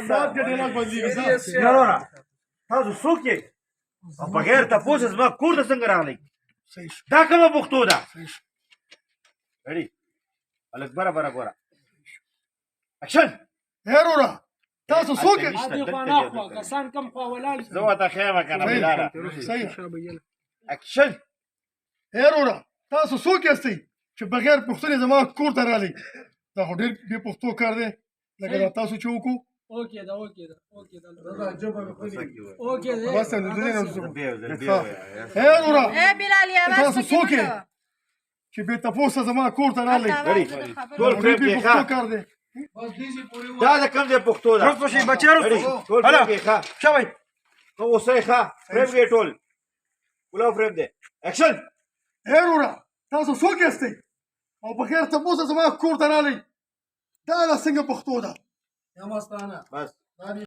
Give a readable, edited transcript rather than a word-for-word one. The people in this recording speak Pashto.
صاحب کې ډیلاګ بدلیږي یارونه تاسو څوک یې او بغیر تپوسه زما کور ته څنګه راغلی صحیح شو دا کومه پښتو ده صحیح شو ریډي هلک برابره ګوره اکشن هیرورا تاسو څوک یې کسان کم خوا ولاړ زه ورته ښیم که نه بلاله صحیح اکشن هیرورا تاسو څوک یاستئ چې بغیر پوښتنې زما کور ته راغلی دا خو ډېر بې پښتو کار دی لکه دا تاسو چې وکړو اوکې دا بس زه بیا هیرورا بلال یا تاسو څوک یې چې بې تپوسه زما کور ته راغلی ټول ډېر فریم بې کې پښتو ښه کار دی دا د کوم ځای پښتو ده رخصت شئ بچیانو ریډي ټول فریم کې ښه شوئ نو اوسئ ښه فریم کې ټول کلاو فریم دی اکشن هیرورا تاسو څوک یاستئ او بغیر تپوسه زما کور ته راغلی دا څنګه پښتو ده بس